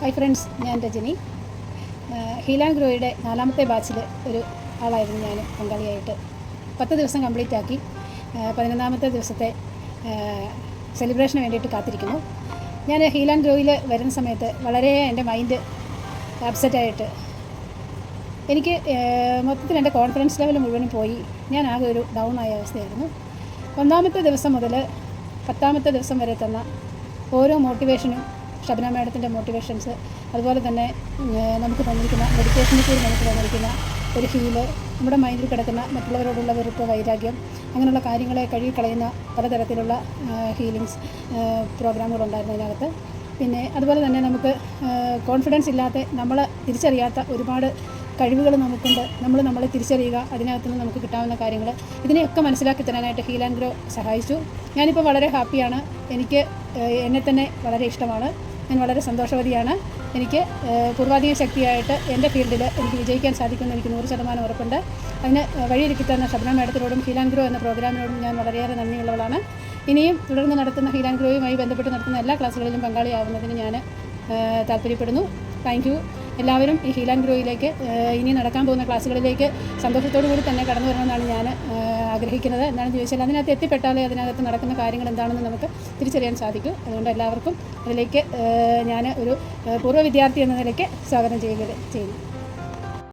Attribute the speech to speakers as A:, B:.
A: Hi friends, ഞാൻ Rajani. Heal and ഗ്രോയുടെ 4ാമത്തെ ബാച്ചിൽ ഒരു ആളായിരുന്നു ഞാൻ പങ്കാളിയായിട്ട്. 10 ദിവസം കംപ്ലീറ്റ് ആക്കി. 11ാമത്തെ ദിവസത്തെ സെലിബ്രേഷന് വേണ്ടിയിട്ട് കാത്തിരിക്കുന്നു. ഞാൻ ഹീൽ ആൻഡ് ഗ്രോയിൽ വരുന്ന സമയത്ത് വളരെ എൻ്റെ മൈൻഡ് അപ്സെറ്റായിട്ട് എനിക്ക് മൊത്തത്തിൽ എൻ്റെ കോൺഫിഡൻസ് ലെവൽ മുഴുവനും പോയി. ഞാൻ ആകെ ഒരു ഡൗൺ ആയ അവസ്ഥയായിരുന്നു. 1ാമത്തെ ദിവസം മുതൽ 10ാമത്തെ ദിവസം വരെ തന്ന ഓരോ മോട്ടിവേഷനും, ഷബ്ന മാഡത്തിൻ്റെ മോട്ടിവേഷൻസ്, അതുപോലെ തന്നെ നമുക്ക് തന്നിരിക്കുന്ന മെഡിറ്റേഷനിൽ കൂടി നമുക്ക് തന്നിരിക്കുന്ന ഒരു ഫീല്, നമ്മുടെ മൈൻഡിൽ കിടക്കുന്ന മറ്റുള്ളവരോടുള്ള വെറുപ്പ്, വൈരാഗ്യം, അങ്ങനെയുള്ള കാര്യങ്ങളെ കഴുകിക്കളയുന്ന പലതരത്തിലുള്ള ഹീലിങ്സ് പ്രോഗ്രാമുകളുണ്ടായിരുന്നു അതിനകത്ത്. പിന്നെ അതുപോലെ തന്നെ നമുക്ക് കോൺഫിഡൻസ് ഇല്ലാത്ത, നമ്മളെ തിരിച്ചറിയാത്ത ഒരുപാട് കഴിവുകൾ നമുക്കുണ്ട്. നമ്മളെ തിരിച്ചറിയുക, അതിനകത്തുനിന്ന് നമുക്ക് കിട്ടാവുന്ന കാര്യങ്ങൾ, ഇതിനെയൊക്കെ മനസ്സിലാക്കി തരാനായിട്ട് ഹീൽ ആൻഡ് ഗ്രോ സഹായിച്ചു. ഞാനിപ്പോൾ വളരെ ഹാപ്പിയാണ്. എനിക്ക് എന്നെ തന്നെ വളരെ ഇഷ്ടമാണ്. ഞാൻ വളരെ സന്തോഷവതിയാണ്. എനിക്ക് പൂർവാധിക ശക്തിയായിട്ട് എൻ്റെ ഫീൽഡിൽ എനിക്ക് വിജയിക്കാൻ സാധിക്കുമെന്ന് എനിക്ക് 100% ഉറപ്പുണ്ട്. അതിന് വഴിയൊരുക്കി തന്ന ഷബ്ന മാഡത്തിനോടും ഹീൽ ആൻഡ് ഗ്രോ എന്ന പ്രോഗ്രാമിനോടും ഞാൻ വളരെയേറെ നന്ദിയുള്ളവളാണ്. ഇനിയും തുടർന്ന് നടത്തുന്ന ഹീൽ ആൻഡ് ഗ്രോയുമായി ബന്ധപ്പെട്ട് നടത്തുന്ന എല്ലാ ക്ലാസ്സുകളിലും പങ്കാളിയാവുന്നതിന് ഞാൻ താല്പര്യപ്പെടുന്നു. Thank you. എല്ലാവരും ഈ ഹീൽ ആൻഡ് ഗ്രോയിലേക്ക്, ഇനി നടക്കാൻ പോകുന്ന ക്ലാസ്സുകളിലേക്ക് സന്തോഷത്തോടു കൂടി തന്നെ കടന്നു വരണമെന്നാണ് ഞാൻ ആഗ്രഹിക്കുന്നത്. എന്താണെന്ന് ചോദിച്ചാൽ, അതിനകത്ത് എത്തിപ്പെട്ടാലേ അതിനകത്ത് നടക്കുന്ന കാര്യങ്ങൾ എന്താണെന്ന് നമുക്ക് തിരിച്ചറിയാൻ സാധിക്കും. അതുകൊണ്ട് എല്ലാവർക്കും അതിലേക്ക് ഞാൻ ഒരു പൂർവ്വ വിദ്യാർത്ഥി എന്ന നിലയ്ക്ക് സ്വാഗതം ചെയ്യുന്നു.